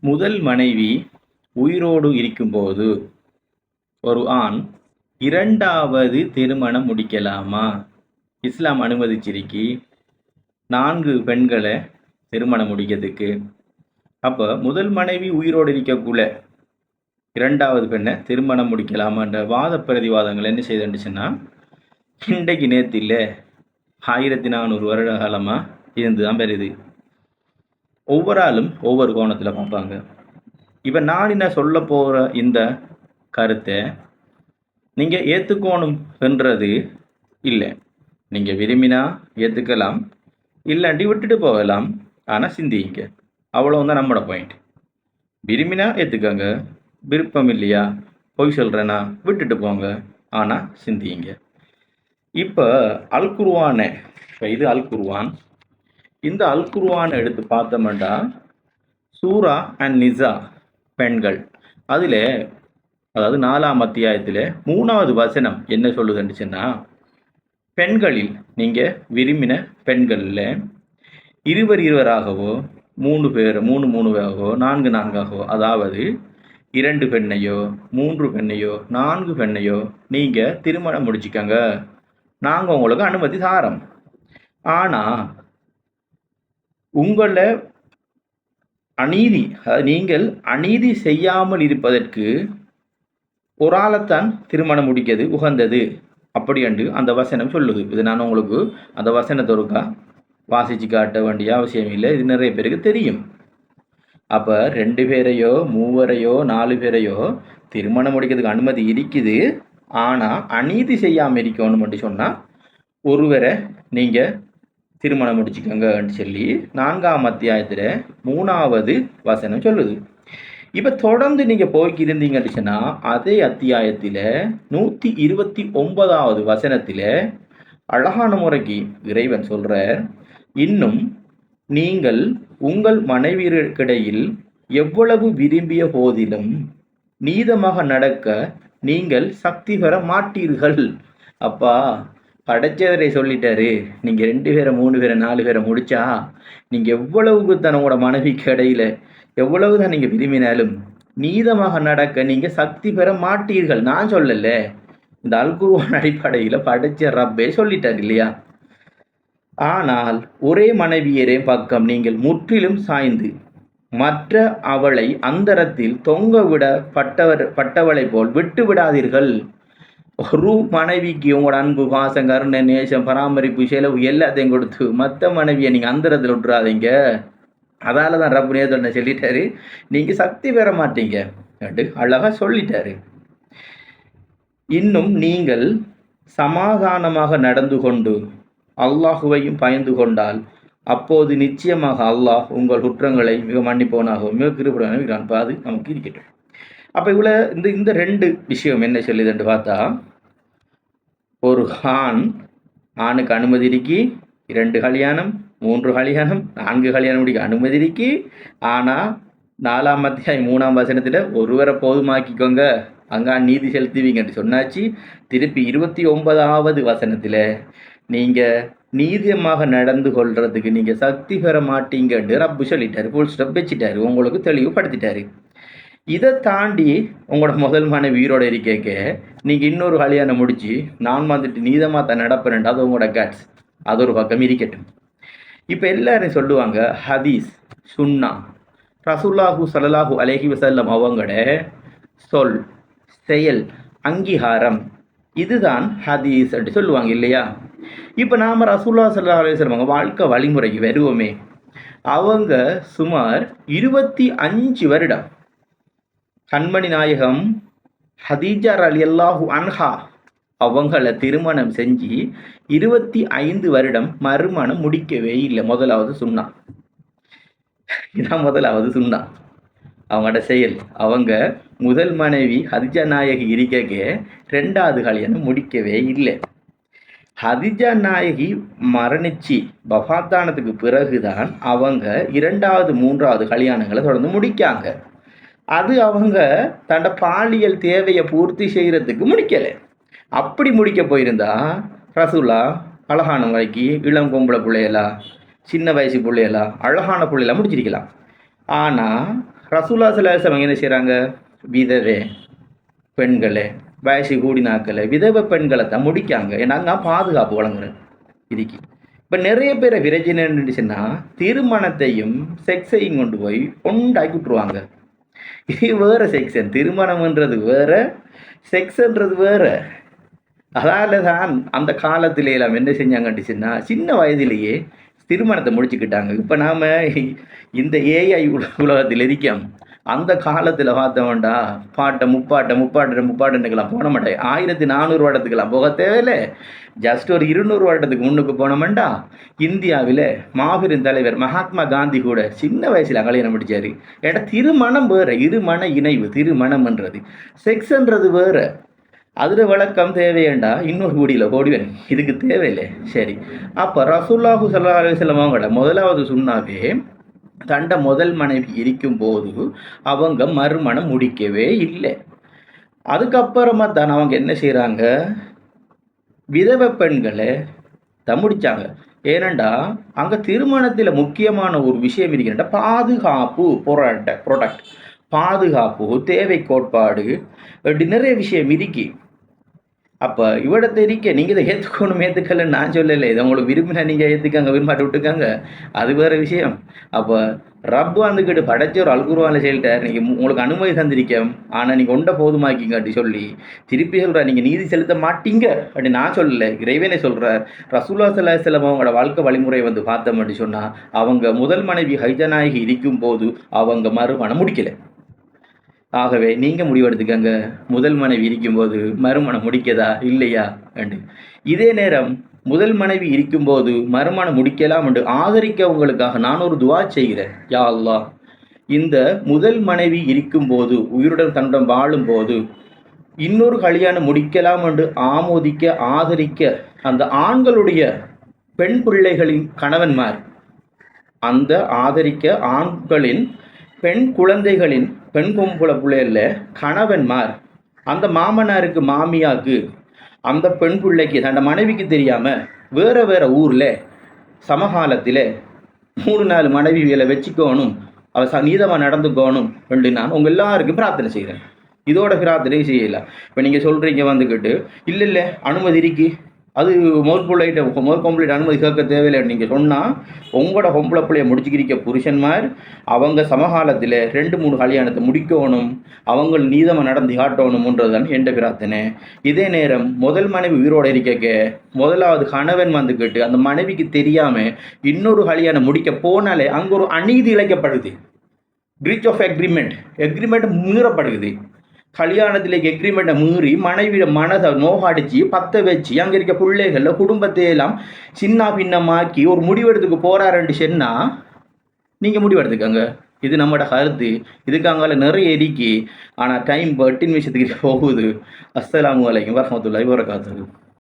முதல் மனைவி உயிரோடு இருக்கும்போது ஒரு ஆண் இரண்டாவது திருமணம் முடிக்கலாமா? இஸ்லாம் அனுமதிச்சிருக்கி 4 பெண்களை திருமணம் முடிக்கிறதுக்கு. அப்போ முதல் மனைவி உயிரோடு இருக்கக்குள்ள இரண்டாவது பெண்ணை திருமணம் முடிக்கலாமான்ற வாத பிரதிவாதங்கள் என்ன செய்துச்சுன்னா, இன்றைக்கு நேற்று இல்லை, 1400 வருட காலமாக இருந்து தான் பெறுது. ஒவ்வொரு ஆளும் ஒவ்வொரு கோணத்தில் பார்ப்பாங்க. இப்போ நான் என்ன சொல்ல போகிற இந்த கருத்தை நீங்கள் ஏற்றுக்கோணும் என்றது இல்லை. நீங்கள் விரும்பினா ஏற்றுக்கலாம், இல்லாட்டி விட்டுட்டு போகலாம். ஆனால் சிந்திங்க, அவ்வளோதான் நம்மளோட பாயிண்ட். விரும்பினா ஏற்றுக்கங்க, விருப்பம் இல்லையா, பொய் சொல்கிறேன்னா விட்டுட்டு போங்க, ஆனால் சிந்திங்க. இப்போ அல்குர்ஆனை, இப்போ இது அல்குர்ஆன். இந்த அல்குர்ஆனை எடுத்து பார்த்தோம்னா சூரா அன் நிசா பெண்கள் அதில், அதாவது 4ஆம் அத்தியாயத்தில் 3வது வசனம் என்ன சொல்லுதுன்னுச்சுன்னா, பெண்களில் நீங்கள் விரும்பின பெண்களில் இருவராகவோ 3 பேர் 3 பேராகவோ 4 அதாவது 2 பெண்ணையோ 3 பெண்ணையோ 4 பெண்ணையோ நீங்கள் திருமணம் முடிச்சுக்கங்க, நாங்கள் உங்களுக்கு அனுமதி தாரோம். ஆனால் உங்களை அநீதி, அதாவது நீங்கள் அநீதி செய்யாமல் இருப்பதற்கு ஒரு ஆளைத்தான் திருமணம் முடிக்கிறது உகந்தது அப்படி என்று அந்த வசனம் சொல்லுது. இது நான் உங்களுக்கு அந்த வசனத்தொருக்கா வாசிச்சு காட்ட வேண்டிய அவசியம் இல்லை, இது நிறைய பேருக்கு தெரியும். அப்போ 2 பேரையோ 3 4 பேரையோ திருமணம் முடிக்கிறதுக்கு அனுமதி இருக்குது. ஆனால் அநீதி செய்யாமல் இருக்கணும் மட்டும் சொன்னால் ஒருவரை நீங்கள் திருமணம் முடிச்சுக்கோங்கன்னு சொல்லி 4ஆம் அத்தியாயத்தில் 3வது வசனம் சொல்லுது. இப்போ தொடர்ந்து நீங்கள் போய்க்கிருந்தீங்கன்னு சொன்னால் அதே அத்தியாயத்தில் 129வது வசனத்தில் அழகான முறைக்கு இறைவன் சொல்கிற, இன்னும் நீங்கள் உங்கள் மனைவியருக்கிடையில் எவ்வளவு விரும்பிய போதிலும் நீதமாக நடக்க நீங்கள் சக்தி பெற மாட்டீர்கள். அப்பா படைச்சவரை சொல்லிட்டாரு, நீங்கள் 2 பேரை 3 பேரை 4 பேரை முடிச்சா நீங்கள் எவ்வளவுக்கு தன்னோட மனைவிக்கு இடையில எவ்வளவு தான் நீங்கள் விரும்பினாலும் நீதமாக நடக்க நீங்கள் சக்தி பெற மாட்டீர்கள். நான் சொல்லல, இந்த அல்குர்ஆன் அடிப்படையில் படைச்ச ரப்பே சொல்லிட்டார் இல்லையா? ஆனால் ஒரே மனைவியரே பக்கம் நீங்கள் முற்றிலும் சாய்ந்து மற்ற அவளை அந்தரத்தில் தொங்க விட பட்டவளை போல் விட்டு விடாதீர்கள். ஒரு மனைவிக்கு உங்களோட அன்பு, பாசம், கருணை, நேசம், பராமரிப்பு, செலவு எல்லாத்தையும் கொடுத்து மற்ற மனைவியை நீங்கள் அந்தரத்தில் விட்டுறாதீங்க. அதால தான் ரப்பு நேர்தொன்ன சொல்லிட்டாரு, நீங்கள் சக்தி பெற மாட்டீங்க அப்படி அழகாக சொல்லிட்டாரு. இன்னும் நீங்கள் சமாதானமாக நடந்து கொண்டு அல்லாஹுவையும் பயந்து கொண்டால் அப்போது நிச்சயமாக அல்லாஹ் உங்கள் குற்றங்களை மிக மன்னிப்பவனாகவும் மிக கிருபையானவனாகவும் அது நமக்கு இருக்கட்டும். அப்போ இவ்வளோ இந்த 2 விஷயம் என்ன சொல்லுதுன்னு பார்த்தா, ஒரு ஆணுக்கு அனுமதி இருக்கி 2 கல்யாணம் 3 கல்யாணம் 4 கல்யாணம் முடிக்க அனுமதி இருக்கி. ஆனால் 4ஆம் அத்தியாயம் 3ஆம் வசனத்தில் ஒருவரை போதுமாக்கிக்கோங்க, அங்கே நீதி செலுத்துவீங்கன்னு சொன்னாச்சு. திருப்பி 29வது வசனத்தில் நீங்கள் நீதியமாக நடந்து கொள்றதுக்கு நீங்கள் சக்தி பெற மாட்டீங்கன்னு ரப்பு சொல்லிட்டாரு, ஃபுல் ஸ்டாப் வச்சுட்டாரு, உங்களுக்கு தெளிவுபடுத்திட்டாரு. இதை தாண்டி உங்களோட முதல் மனைவி உயிரோட இருக்க நீங்கள் இன்னொரு கல்யாணம் முடிச்சு நான் வந்துட்டு நீதமாக தான் நடப்பேன், அது உங்களோட கேட்ஸ், அது ஒரு பக்கம் இருக்கட்டும். இப்போ எல்லாரும் சொல்லுவாங்க ஹதீஸ் சுன்னா ரசூலுல்லாஹி ஸல்லல்லாஹு அலைஹி வஸல்லம் அவங்களோட சொல் செயல் அங்கீகாரம் இதுதான் ஹதீஸ் அப்படி சொல்லுவாங்க இல்லையா? இப்போ நாம் ரசூலுல்லாஹி ஸல்லல்லாஹு அலைஹி வஸல்லம் அவங்க வாழ்க்கை வழிமுறைக்கு வருவோமே, அவங்க சுமார் 25 வருடம் கண்மணி நாயகம் ஹதீஜா ரலியல்லாஹு அன்ஹா அவங்கள திருமணம் செஞ்சு 25 வருடம் மறுமணம் முடிக்கவே இல்லை. முதலாவது சுன்னா, இதான் முதலாவது சுன்னா அவங்களோட செயல். அவங்க முதல் மனைவி ஹதீஜா நாயகி இருக்க 2வது கல்யாணம் முடிக்கவே இல்லை. ஹதீஜா நாயகி மரணிச்சு வஃபாத்தானதுக்கு பிறகுதான் அவங்க 2வது 3வது கல்யாணங்களை தொடர்ந்து முடிக்காங்க. அது அவங்க தன்னோட பாலியல் தேவையை பூர்த்தி செய்கிறதுக்கு முடிக்கலை. அப்படி முடிக்க போயிருந்தா ரசூலா அழகான முறைக்கு இளம் பொம்பளை பிள்ளையெல்லாம் சின்ன வயசு பிள்ளையெல்லாம் அழகான பிள்ளையெல்லாம் முடிச்சிருக்கலாம். ஆனால் ரசூலுல்லாஹி ஸல்லல்லாஹு அலைஹி வஸல்லம் என்ன செய்கிறாங்க? விதவை பெண்களை, வயசு கூடினாக்களை, விதவை பெண்களை தான் முடிக்காங்க. ஏன்னா நான் பாதுகாப்பு வழங்குறேன் இதுக்கு. இப்போ நிறைய பேரை விரஜனை இருந்துச்சுன்னா திருமணத்தையும் செக்ஸையும் கொண்டு போய் ஒண்டாக்கி விட்டுருவாங்க. இது வேற செக்ஷன். திருமணம்ன்றது வேற, செக்ஸ்ன்றது வேற. அதால தான் அந்த காலத்திலே எல்லாம் என்ன செஞ்சாங்கட்டுச்சுன்னா சின்ன வயதிலேயே திருமணத்தை முடிச்சுக்கிட்டாங்க. இப்போ நாம் இந்த ஏஐ உலகத்தில் இருக்கோம். அந்த காலத்தில் பார்த்தோம்டா முப்பாட்டுக்கெல்லாம் போன மாட்டேன். 1400 வருடத்துக்கெல்லாம் போக தேவையில்லை. ஜஸ்ட் ஒரு 200 வருடத்துக்கு முன்னுக்கு போனோம்டா இந்தியாவில் மாபெரும் தலைவர் மகாத்மா காந்தி கூட சின்ன வயசில் கல்யாணம் முடிச்சாரு. ஏன்னா திருமணம் வேறு, இருமண இணைவு. திருமணம்ன்றது செக்ஸ்ன்றது வேறு. அதில் விளக்கம் தேவையேண்டா இன்னொரு குடியில் ஓடிவேன், இதுக்கு தேவையில்லை. சரி, அப்போ ரசூலுல்லாஹி ஸல்லல்லாஹு அலைஹி வஸல்லம் அவங்கள முதலாவது சுன்னாவே தண்ட முதல் மனைவி இருக்கும்போது அவங்க மறுமணம் முடிக்கவே இல்லை. அதுக்கப்புறமா தான் அவங்க என்ன செய்கிறாங்க? விதவை பெண்களை தான் முடித்தாங்க. ஏனண்டா அங்கே திருமணத்தில் முக்கியமான ஒரு விஷயம் இருக்கின்ற பாதுகாப்பு, ப்ரொடக்ட், பாதுகாப்பு, தேவை கோட்பாடு, அப்படி நிறைய விஷயம் இருக்கி. அப்போ இவ்விடத்தை இருக்க நீங்கள் இதை ஏற்றுக்கலன்னு நான் சொல்லலை. இதை உங்களுக்கு விரும்பினா நீங்கள் ஏற்றுக்காங்க, விரும்பாட்டு விட்டுக்காங்க, அது வேறு விஷயம். அப்போ ரப்பு வந்துக்கிட்டு படைச்ச ஒரு அல்குருவான செயல்கிட்ட நீங்கள் உங்களுக்கு அனுமதி தந்திருக்கேன், ஆனால் நீங்கள் ஒன்றை போதுமாக்கிங்க அப்படி சொல்லி திருப்பி சொல்கிறார் நீங்கள் நீதி செலுத்த மாட்டீங்க அப்படி நான் சொல்லலை, இறைவனே சொல்கிறார். ரசூலுல்லாஹி ஸல்லல்லாஹு அலைஹி வஸல்லம் அவங்களோட வாழ்க்கை வழிமுறை பார்த்தோம் அப்படி சொன்னால் அவங்க முதல் மனைவி ஹைஜநாயகி இருக்கும்போது அவங்க மறுமணம் முடிக்கலை. ஆகவே நீங்கள் முடிவெடுத்துக்கங்க, முதல் மனைவி இருக்கும்போது மறுமணம் முடிக்கதா இல்லையா என்று. இதே நேரம் முதல் மனைவி இருக்கும்போது மறுமணம் முடிக்கலாம் என்று ஆதரிக்கவங்களுக்காக நான் ஒரு துவா செய்கிறேன். யா அல்லாஹ், இந்த முதல் மனைவி இருக்கும்போது உயிருடன் தன்னுடன் வாழும்போது இன்னொரு கல்யாணம் முடிக்கலாம் என்று ஆமோதிக்க ஆதரிக்க அந்த ஆண்களுடைய பெண் பிள்ளைகளின் கணவன்மார், அந்த ஆதரிக்க ஆண்களின் பெண் குழந்தைகளின் பெண் பொம்புல பிள்ளைல கணவன்மார், அந்த மாமனாருக்கு மாமியாருக்கு அந்த பெண் பிள்ளைக்கு அந்த மனைவிக்கு தெரியாமல் வேறு வேறு ஊரில் சமகாலத்தில் 3-4 மனைவிகளை வச்சுக்கணும், அவள் நீதமாக நடந்துக்கணும் என்று நான் உங்கள் எல்லாருக்கும் பிரார்த்தனை செய்கிறேன். இதோட பிரார்த்தனை செய்யலாம். இப்போ நீங்கள் சொல்கிறீங்க வந்துக்கிட்டு இல்லை அனுமதி இருக்கி, அது கம்ப்ளீட் அனுமதி கேட்க தேவையில்லை நீங்கள் சொன்னால் உங்களோட பொம்பளை பிள்ளைய முடிச்சுக்கிறிக்க புருஷன்மார் அவங்க சமகாலத்தில் 2-3 கல்யாணத்தை முடிக்கணும், அவங்க நீதமாக நடந்து காட்டணும்ன்றது தான் எந்த பிரார்த்தனை. இதே நேரம் முதல் மனைவி உயிரோடு இருக்க முதலாவது கணவன் வந்துக்கிட்டு அந்த மனைவிக்கு தெரியாமல் இன்னொரு கல்யாணம் முடிக்க போனாலே அங்கே ஒரு அநீதி இழைக்கப்படுது. பிரீச் ஆஃப் எக்ரிமெண்ட் மீறப்படுது. கல்யாணத்தில் எக்ரிமெண்ட்டை மீறி மனைவியோட மனதை நோகாடிச்சு பற்ற வச்சு அங்கே இருக்க பிள்ளைகளில் குடும்பத்தையெல்லாம் சின்ன பின்னமாக்கி ஒரு முடிவெடுத்துக்கு போகிறாருன்னு சொன்னால் நீங்கள் முடிவெடுத்துக்கங்க. இது நம்மளோட கருத்து. இதுக்காக நிறைய இருக்கி. ஆனால் டைம் 8 நிமிஷத்துக்கு போகுது. அஸ்ஸலாமு அலைக்கும் வரஹ்மத்துல்லாஹி வபரகாத்துஹு.